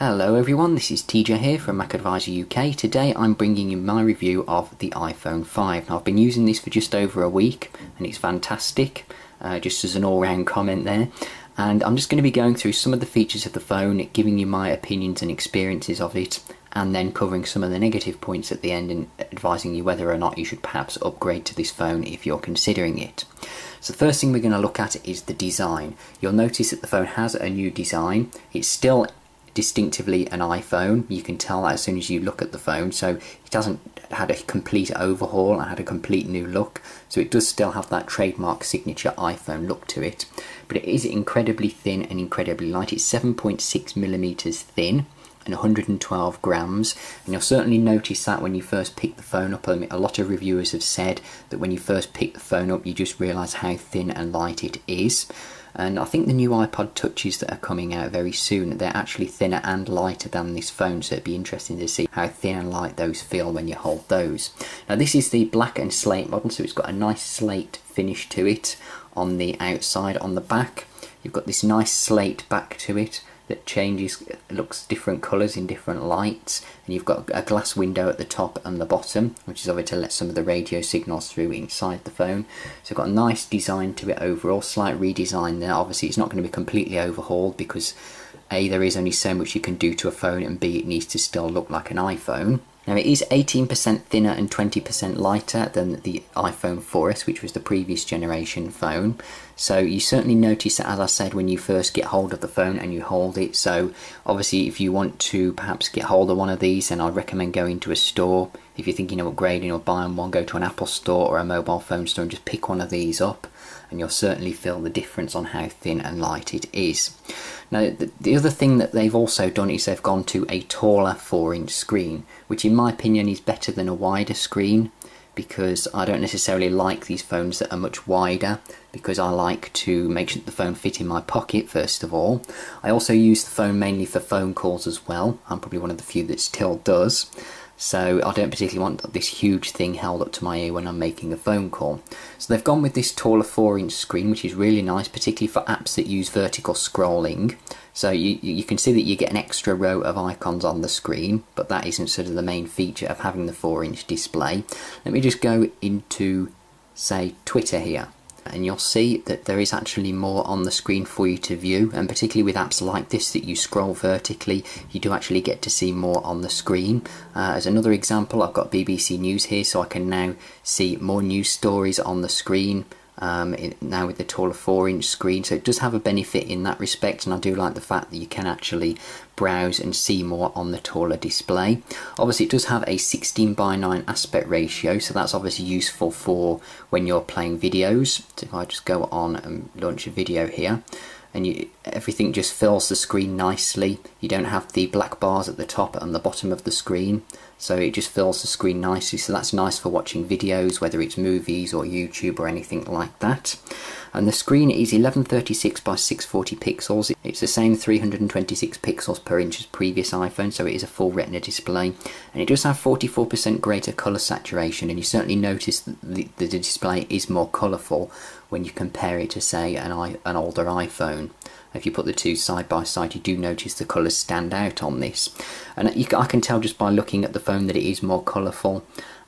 Hello everyone, this is TJ here from Mac Advisor UK. Today I'm bringing you my review of the iPhone 5. Now, I've been using this for just over a week and it's fantastic, just as an all-round comment there. And I'm just going to be going through some of the features of the phone, giving you my opinions and experiences of it, and then covering some of the negative points at the end and advising you whether or not you should perhaps upgrade to this phone if you're considering it. So the first thing we're going to look at is the design. You'll notice that the phone has a new design. It's still distinctively an iPhone. You can tell that as soon as you look at the phone, so it hasn't had a complete overhaul and had a complete new look, so it does still have that trademark signature iPhone look to it, but it is incredibly thin and incredibly light. It's 7.6mm thin and 112 grams, and you'll certainly notice that when you first pick the phone up. A lot of reviewers have said that when you first pick the phone up you just realise how thin and light it is. And I think the new iPod Touches that are coming out very soon, they're actually thinner and lighter than this phone, so it'd be interesting to see how thin and light those feel when you hold those. Now this is the black and slate model, so it's got a nice slate finish to it on the outside. On the back you've got this nice slate back to it that changes, looks different colours in different lights, and you've got a glass window at the top and the bottom, which is obviously to let some of the radio signals through inside the phone. So got a nice design to it overall, slight redesign there. Obviously it's not going to be completely overhauled because A, there is only so much you can do to a phone, and B, it needs to still look like an iPhone. Now it is 18% thinner and 20% lighter than the iPhone 4S, which was the previous generation phone. So you certainly notice that, as I said, when you first get hold of the phone and you hold it. So obviously if you want to perhaps get hold of one of these, then I'd recommend going to a store. If you're thinking of upgrading or buying one, go to an Apple store or a mobile phone store and just pick one of these up, and you'll certainly feel the difference on how thin and light it is. Now the other thing that they've also done is they've gone to a taller 4-inch screen, which in my opinion is better than a wider screen, because I don't necessarily like these phones that are much wider, because I like to make sure that the phone fit in my pocket first of all. I also use the phone mainly for phone calls as well. I'm probably one of the few that still does. So I don't particularly want this huge thing held up to my ear when I'm making a phone call. So they've gone with this taller 4-inch screen, which is really nice, particularly for apps that use vertical scrolling. So you can see that you get an extra row of icons on the screen, but that isn't sort of the main feature of having the 4-inch display. Let me just go into, say, Twitter here, and you'll see that there is actually more on the screen for you to view, and particularly with apps like this that you scroll vertically, you do actually get to see more on the screen. As another example, I've got BBC News here, so I can now see more news stories on the screen. Now with the taller 4-inch screen, so it does have a benefit in that respect, and I do like the fact that you can actually browse and see more on the taller display. Obviously it does have a 16:9 aspect ratio, so that's obviously useful for when you're playing videos. So if I just go on and launch a video here, and everything just fills the screen nicely. You don't have the black bars at the top and the bottom of the screen, so it just fills the screen nicely, so that's nice for watching videos, whether it's movies or YouTube or anything like that. And the screen is 1136 by 640 pixels. It's the same 326 pixels per inch as previous iPhone, so it is a full retina display, and it does have 44% greater colour saturation, and you certainly notice that the display is more colourful when you compare it to, say, an older iPhone. If you put the two side by side, you do notice the colours stand out on this, and I can tell just by looking at the phone that it is more colourful,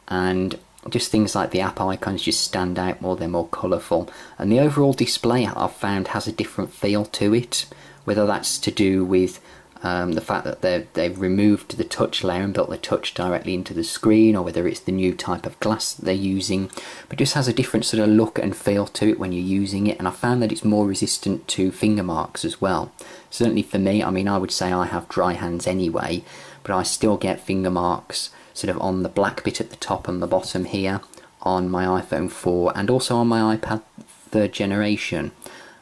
and just things like the app icons just stand out more, they're more colourful, and the overall display I've found has a different feel to it, whether that's to do with the fact that they've removed the touch layer and built the touch directly into the screen, or whether it's the new type of glass that they're using, but it just has a different sort of look and feel to it when you're using it, and I found that it's more resistant to finger marks as well. Certainly for me, I mean, I would say I have dry hands anyway, but I still get finger marks sort of on the black bit at the top and the bottom here on my iPhone 4 and also on my iPad 3rd generation.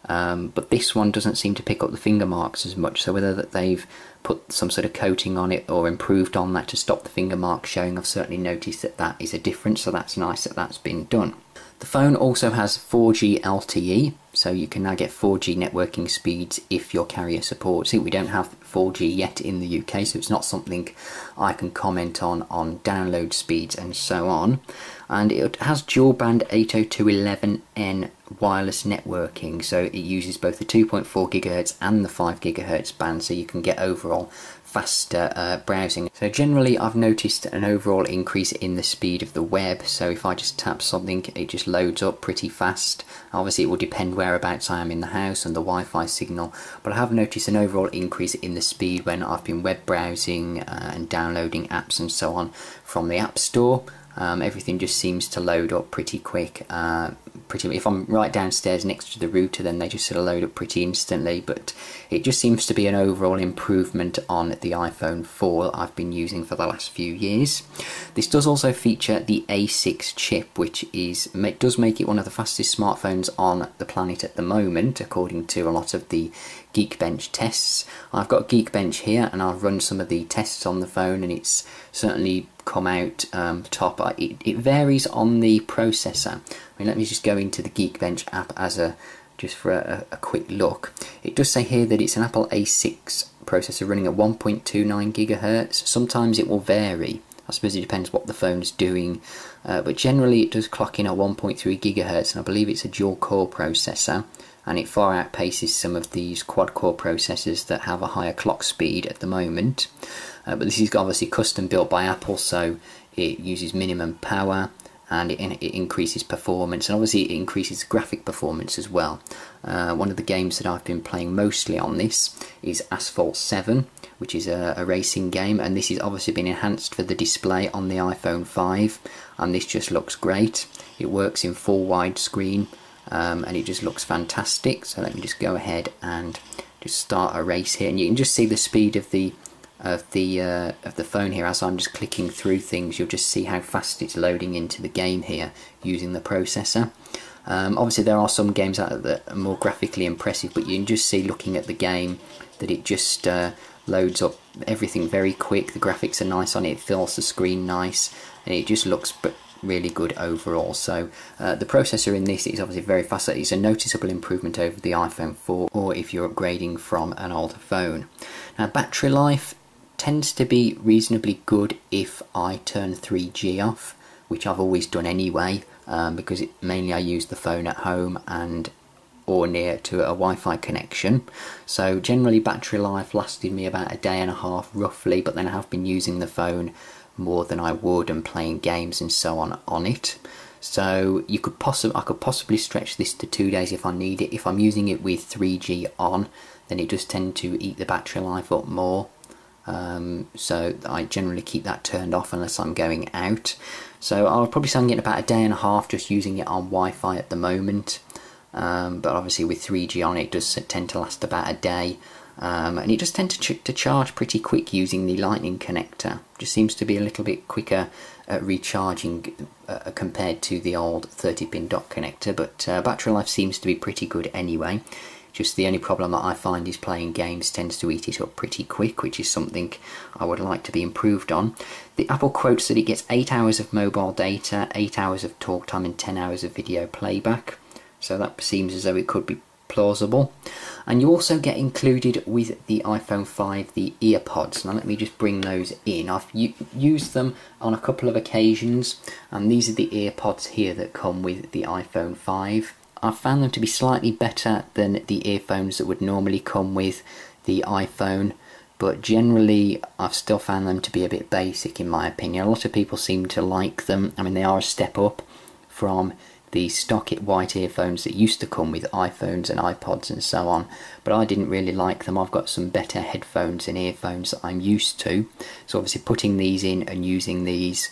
But this one doesn't seem to pick up the finger marks as much, so whether that they've put some sort of coating on it or improved on that to stop the finger marks showing, I've certainly noticed that that is a difference, so that's nice that that's been done. The phone also has 4G LTE, so you can now get 4G networking speeds if your carrier supports it. We don't have 4G yet in the UK, so it's not something I can comment on download speeds and so on. And it has dual band 802.11n wireless networking, so it uses both the 2.4 GHz and the 5 GHz band, so you can get overall faster browsing. So generally I've noticed an overall increase in the speed of the web, so if I just tap something it just loads up pretty fast. Obviously it will depend whereabouts I am in the house and the Wi-Fi signal, but I have noticed an overall increase in the speed when I've been web browsing and downloading apps and so on from the App Store. Everything just seems to load up pretty quick. If I'm right downstairs next to the router, then they just sort of load up pretty instantly, but it just seems to be an overall improvement on the iPhone 4 I've been using for the last few years. This does also feature the A6 chip, which does make it one of the fastest smartphones on the planet at the moment, according to a lot of the Geekbench tests. I've got Geekbench here and I've run some of the tests on the phone, and it's certainly come out top. It varies on the processor. I mean, let me just go into the Geekbench app just for a quick look. It does say here that it's an Apple A6 processor running at 1.29 GHz. Sometimes it will vary. I suppose it depends what the phone's doing, but generally it does clock in at 1.3 GHz, and I believe it's a dual-core processor, and it far outpaces some of these quad-core processors that have a higher clock speed at the moment. But this is obviously custom built by Apple, so it uses minimum power, and it increases performance, and obviously it increases graphic performance as well. One of the games that I've been playing mostly on this is Asphalt 7, which is a racing game, and this has obviously been enhanced for the display on the iPhone 5, and this just looks great. It works in full widescreen, and it just looks fantastic. So let me just go ahead and just start a race here, and you can just see the speed of the phone here. As I'm just clicking through things, you'll just see how fast it's loading into the game here using the processor. Obviously there are some games out there that are more graphically impressive, but you can just see, looking at the game, that it just loads up everything very quick. The graphics are nice on it, it fills the screen nice, and it just looks really good overall. So the processor in this is obviously very fast. It's a noticeable improvement over the iPhone 4, or if you're upgrading from an older phone. Now, battery life tends to be reasonably good if I turn 3G off, which I've always done anyway, because mainly I use the phone at home or near to a Wi-Fi connection. So generally battery life lasted me about a day and a half roughly, but then I have been using the phone more than I would and playing games and so on it. So I could possibly stretch this to 2 days if I need it. If I'm using it with 3G on, then it does tend to eat the battery life up more. So I generally keep that turned off unless I'm going out. So I'll probably say I'm getting about a day and a half just using it on Wi-Fi at the moment. But obviously with 3G on, it does tend to last about a day. And it does tend to charge pretty quick using the Lightning connector. Just seems to be a little bit quicker at recharging compared to the old 30-pin dock connector, but battery life seems to be pretty good anyway. Just the only problem that I find is playing games tends to eat it up pretty quick, which is something I would like to be improved on. The Apple quotes that it gets 8 hours of mobile data, 8 hours of talk time and 10 hours of video playback. So that seems as though it could be plausible. And you also get included with the iPhone 5 the earpods. Now let me just bring those in. I've used them on a couple of occasions, and these are the earpods here that come with the iPhone 5. I've found them to be slightly better than the earphones that would normally come with the iPhone, but generally I've still found them to be a bit basic in my opinion. A lot of people seem to like them. I mean, they are a step up from the stock white earphones that used to come with iPhones and iPods and so on, but I didn't really like them. I've got some better headphones and earphones that I'm used to, so obviously putting these in and using these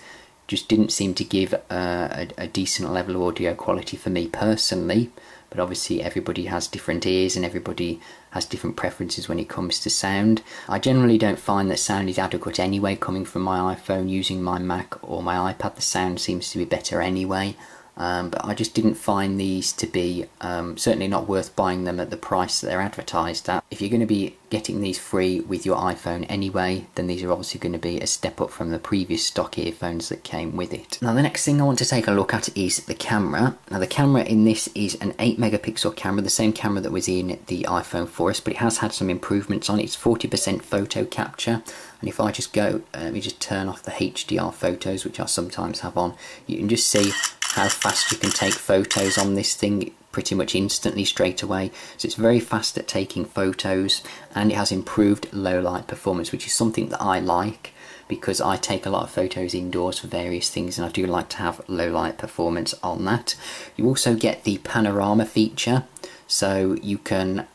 just didn't seem to give a decent level of audio quality for me personally. But obviously everybody has different ears and everybody has different preferences when it comes to sound. I generally don't find that sound is adequate anyway coming from my iPhone. Using my Mac or my iPad, the sound seems to be better anyway. But I just didn't find these to be, certainly not worth buying them at the price that they're advertised at. If you're going to be getting these free with your iPhone anyway, then these are obviously going to be a step up from the previous stock earphones that came with it. Now the next thing I want to take a look at is the camera. Now the camera in this is an 8 megapixel camera, the same camera that was in the iPhone 4S, but it has had some improvements on it. It's 40% photo capture. And if I just go, let me just turn off the HDR photos, which I sometimes have on, you can just see how fast you can take photos on this thing. pretty much instantly straight away. So it's very fast at taking photos, and it has improved low light performance, which is something that I like because I take a lot of photos indoors for various things, and I do like to have low light performance on that. You also get the panorama feature, so you can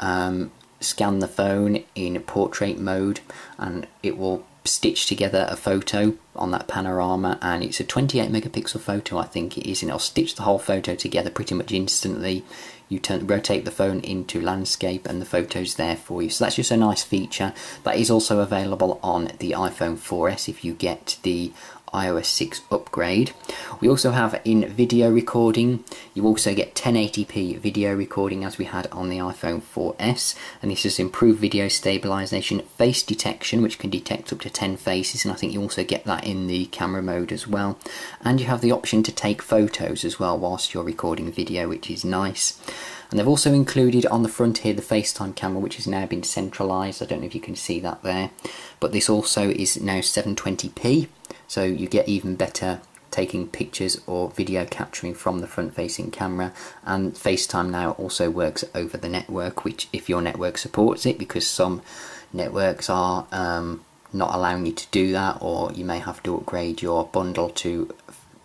scan the phone in portrait mode and it will stitch together a photo on that panorama, and it's a 28 megapixel photo I think it is, and it'll stitch the whole photo together pretty much instantly. You rotate the phone into landscape and the photo's there for you. So that's just a nice feature. That is also available on the iPhone 4S if you get the iOS 6 upgrade. We also have in video recording, you also get 1080p video recording as we had on the iPhone 4S, and this has improved video stabilization, face detection, which can detect up to 10 faces, and I think you also get that in the camera mode as well. And you have the option to take photos as well whilst you're recording video, which is nice. And they've also included on the front here the FaceTime camera, which has now been centralized. I don't know if you can see that there, but this also is now 720p. So you get even better taking pictures or video capturing from the front facing camera, and FaceTime now also works over the network, which if your network supports it, because some networks are not allowing you to do that, or you may have to upgrade your bundle to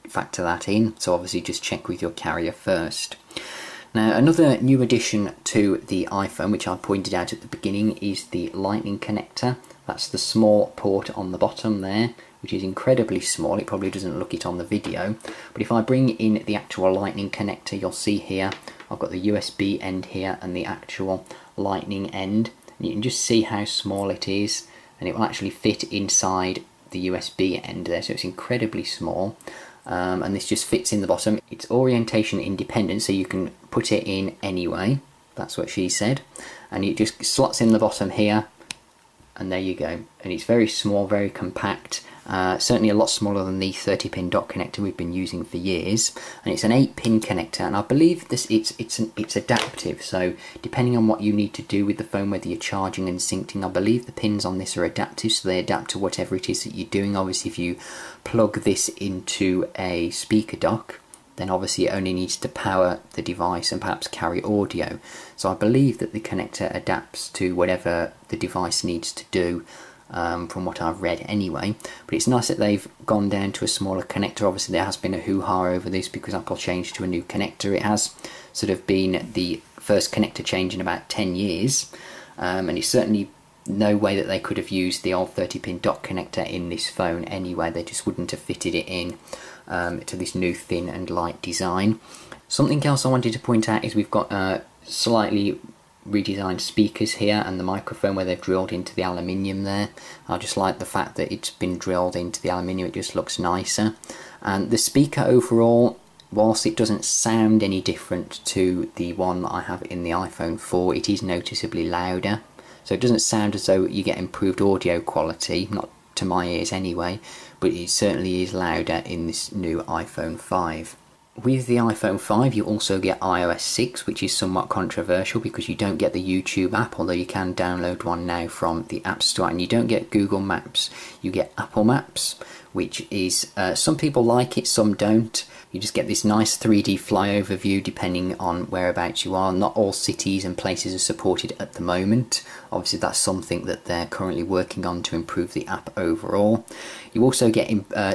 factor that in, so obviously just check with your carrier first. Now another new addition to the iPhone, which I pointed out at the beginning, is the Lightning connector. That's the small port on the bottom there, which is incredibly small. It probably doesn't look it on the video, but if I bring in the actual Lightning connector, you'll see here I've got the USB end here and the actual Lightning end, and you can just see how small it is, and it will actually fit inside the USB end there, so it's incredibly small. And this just fits in the bottom. It's orientation independent, so you can put it in anyway. That's what she said, and it just slots in the bottom here, and there you go. And it's very small, very compact, certainly a lot smaller than the 30-pin dock connector we've been using for years. And it's an 8-pin connector, and I believe this it's adaptive, so depending on what you need to do with the phone, whether you're charging and syncing, I believe the pins on this are adaptive, so they adapt to whatever it is that you're doing. Obviously if you plug this into a speaker dock, then obviously it only needs to power the device and perhaps carry audio. So I believe that the connector adapts to whatever the device needs to do, from what I've read anyway. But it's nice that they've gone down to a smaller connector. Obviously there has been a hoo-ha over this because Apple changed to a new connector. It has sort of been the first connector change in about 10 years, and it's certainly no way that they could have used the old 30-pin dock connector in this phone anyway. They just wouldn't have fitted it in to this new thin and light design. Something else I wanted to point out is we've got slightly redesigned speakers here, and the microphone where they've drilled into the aluminium there. I just like the fact that it's been drilled into the aluminium, it just looks nicer. And the speaker overall, whilst it doesn't sound any different to the one that I have in the iPhone 4, it is noticeably louder. So it doesn't sound as though you get improved audio quality, not to my ears anyway, but it certainly is louder in this new iPhone 5. With the iPhone 5 you also get iOS 6, which is somewhat controversial because you don't get the YouTube app, although you can download one now from the App Store, and you don't get Google Maps, you get Apple Maps, which is, some people like it, some don't. You just get this nice 3D flyover view depending on whereabouts you are. Not all cities and places are supported at the moment. Obviously that's something that they're currently working on to improve the app overall. You also get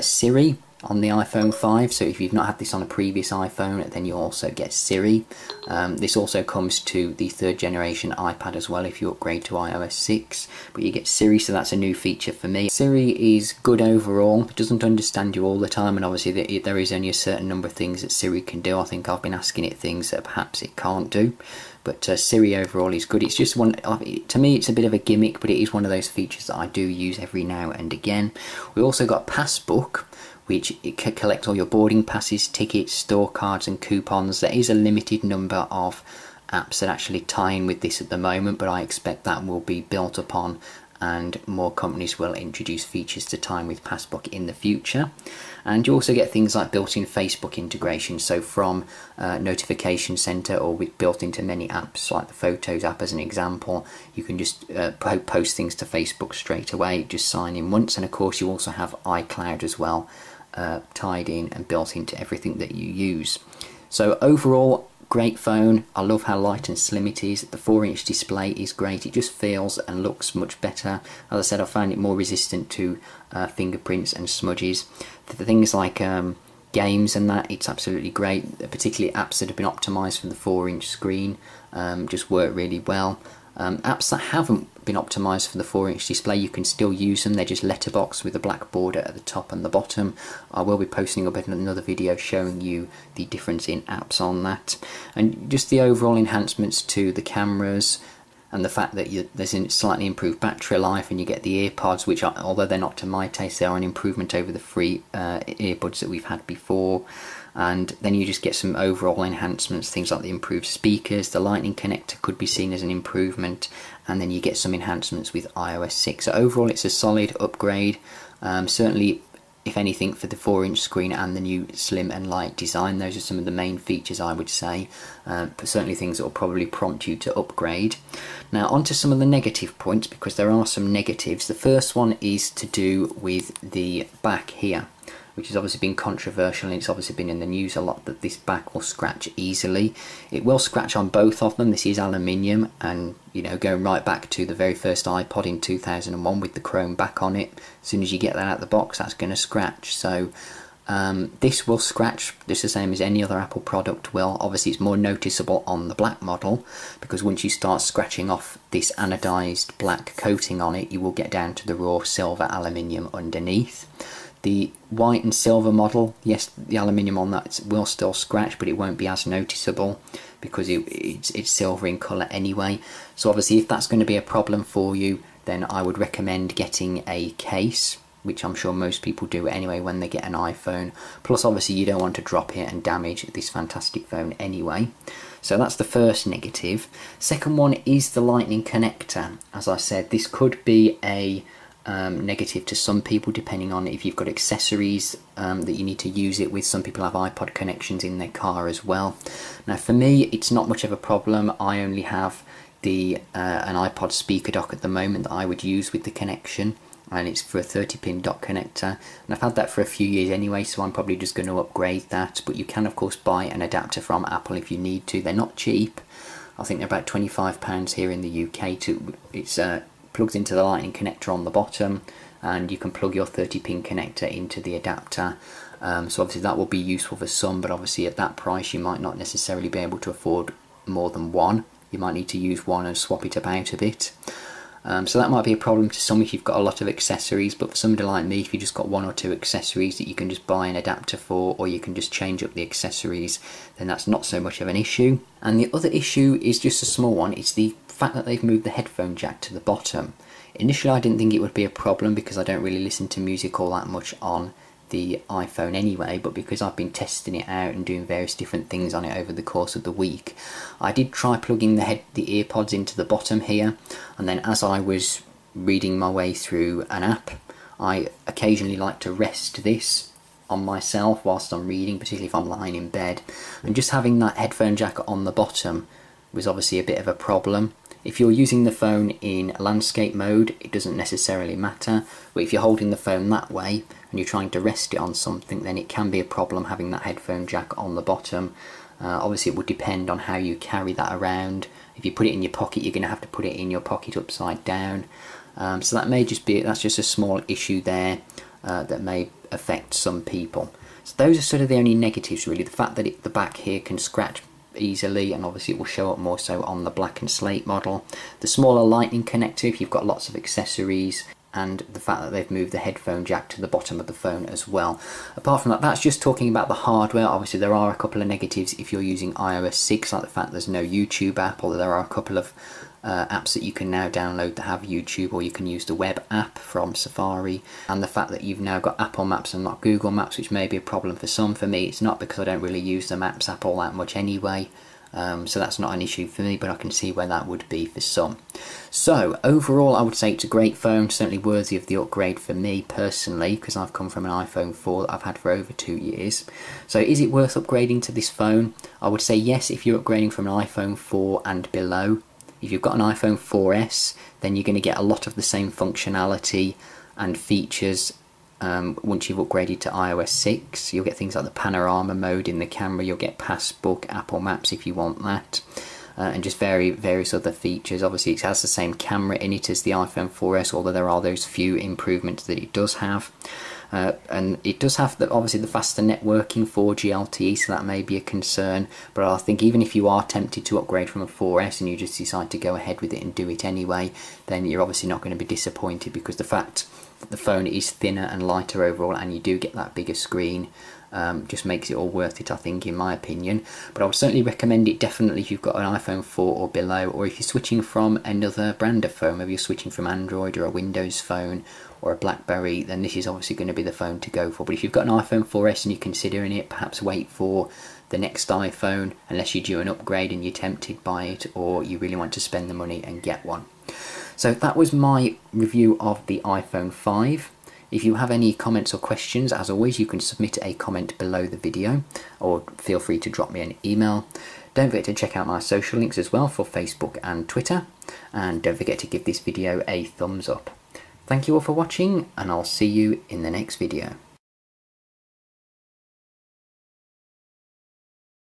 Siri on the iPhone 5, so if you've not had this on a previous iPhone, then you also get Siri. This also comes to the 3rd generation iPad as well if you upgrade to iOS 6, but you get Siri, so that's a new feature for me. Siri is good overall. It doesn't understand you all the time, and obviously there is only a certain number of things that Siri can do. I think I've been asking it things that perhaps it can't do, but Siri overall is good. It's just one, to me it's a bit of a gimmick, but it is one of those features that I do use every now and again. We also got Passbook, which it can collect all your boarding passes, tickets, store cards and coupons. There is a limited number of apps that actually tie in with this at the moment, but I expect that will be built upon and more companies will introduce features to tie in with Passbook in the future. And you also get things like built-in Facebook integration, so from Notification Center or built into many apps like the Photos app as an example, you can just post things to Facebook straight away, just sign in once. And of course you also have iCloud as well, tied in and built into everything that you use. So overall, great phone. I love how light and slim it is. The 4-inch display is great. It just feels and looks much better. As I said, I found it more resistant to fingerprints and smudges. The things like games and that, it's absolutely great. Particularly apps that have been optimised for the 4-inch screen just work really well. Apps that haven't been optimised for the 4-inch display, you can still use them. They're just letterbox with a black border at the top and the bottom. I will be posting up another video showing you the difference in apps on that, and just the overall enhancements to the cameras, and the fact that there's a slightly improved battery life, and you get the earpods, which are, although they're not to my taste, they are an improvement over the free earbuds that we've had before. And then you just get some overall enhancements, things like the improved speakers, the lightning connector could be seen as an improvement, and then you get some enhancements with iOS 6. So overall it's a solid upgrade, certainly if anything for the 4-inch screen and the new slim and light design. Those are some of the main features, I would say, but certainly things that will probably prompt you to upgrade. Now on to some of the negative points, because there are some negatives. The first one is to do with the back here, which has obviously been controversial, and it's obviously been in the news a lot, that this back will scratch easily. It will scratch on both of them. This is aluminium, and you know, going right back to the very first iPod in 2001 with the chrome back on it, as soon as you get that out of the box, that's going to scratch. So this will scratch just the same as any other Apple product will. Obviously it's more noticeable on the black model, because once you start scratching off this anodized black coating on it, you will get down to the raw silver aluminium underneath. The white and silver model, yes, the aluminium on that will still scratch, but it won't be as noticeable because it's silver in colour anyway. So obviously if that's going to be a problem for you, then I would recommend getting a case, which I'm sure most people do anyway when they get an iPhone. Plus obviously you don't want to drop it and damage this fantastic phone anyway. So that's the first negative. Second one is the lightning connector. As I said, this could be a negative to some people, depending on if you've got accessories that you need to use it with. Some people have iPod connections in their car as well. Now for me it's not much of a problem. I only have the an iPod speaker dock at the moment that I would use with the connection, and it's for a 30-pin dock connector, and I've had that for a few years anyway, so I'm probably just going to upgrade that. But you can of course buy an adapter from Apple if you need to. They're not cheap. I think they're about £25 here in the UK. It's plugs into the lightning connector on the bottom, and you can plug your 30-pin connector into the adapter. So obviously that will be useful for some, but obviously at that price you might not necessarily be able to afford more than one. You might need to use one and swap it about a bit. So that might be a problem to some if you've got a lot of accessories, but for somebody like me, if you just got 1 or 2 accessories that you can just buy an adapter for, or you can just change up the accessories, then that's not so much of an issue. And the other issue is just a small one. It's the fact that they've moved the headphone jack to the bottom. Initially I didn't think it would be a problem because I don't really listen to music all that much on the iPhone anyway, but because I've been testing it out and doing various different things on it over the course of the week, I did try plugging the earpods into the bottom here, and then as I was reading my way through an app, I occasionally like to rest this on myself whilst I'm reading, particularly if I'm lying in bed, and just having that headphone jack on the bottom was obviously a bit of a problem. If you're using the phone in landscape mode, it doesn't necessarily matter, but if you're holding the phone that way and you're trying to rest it on something, then it can be a problem having that headphone jack on the bottom. Obviously it would depend on how you carry that around. If you put it in your pocket, you're going to have to put it in your pocket upside down. So that may just be, that's just a small issue there that may affect some people. So those are sort of the only negatives really. The fact that the back here can scratch easily, and obviously it will show up more so on the black and slate model. The smaller lightning connector if you've got lots of accessories, and the fact that they've moved the headphone jack to the bottom of the phone as well. Apart from that, that's just talking about the hardware. Obviously there are a couple of negatives if you're using iOS 6, like the fact there's no YouTube app, although there are a couple of apps that you can now download that have YouTube, or you can use the web app from Safari, and the fact that you've now got Apple Maps and not Google Maps, which may be a problem for some. For me it's not, because I don't really use the Maps app all that much anyway, so that's not an issue for me, but I can see where that would be for some. So overall I would say it's a great phone, certainly worthy of the upgrade for me personally, because I've come from an iPhone 4 that I've had for over 2 years. So is it worth upgrading to this phone? I would say yes if you're upgrading from an iPhone 4 and below. If you've got an iPhone 4S, then you're going to get a lot of the same functionality and features Once you've upgraded to iOS 6, you'll get things like the panorama mode in the camera, you'll get Passbook, Apple Maps if you want that, and just various other features. Obviously it has the same camera in it as the iPhone 4S, although there are those few improvements that it does have. And it does have obviously the faster networking 4G LTE, so that may be a concern, but I think even if you are tempted to upgrade from a 4S and you just decide to go ahead with it and do it anyway, then you're obviously not going to be disappointed, because the fact that the phone is thinner and lighter overall and you do get that bigger screen just makes it all worth it, I think, in my opinion. But I would certainly recommend it definitely if you've got an iPhone 4 or below, or if you're switching from another brand of phone, maybe you're switching from Android or a Windows phone or a BlackBerry, then this is obviously going to be the phone to go for. But if you've got an iPhone 4S and you're considering it, perhaps wait for the next iPhone, unless you're due an upgrade and you're tempted by it, or you really want to spend the money and get one. So that was my review of the iPhone 5. If you have any comments or questions, as always, you can submit a comment below the video, or feel free to drop me an email. Don't forget to check out my social links as well for Facebook and Twitter, and don't forget to give this video a thumbs up. Thank you all for watching, and I'll see you in the next video.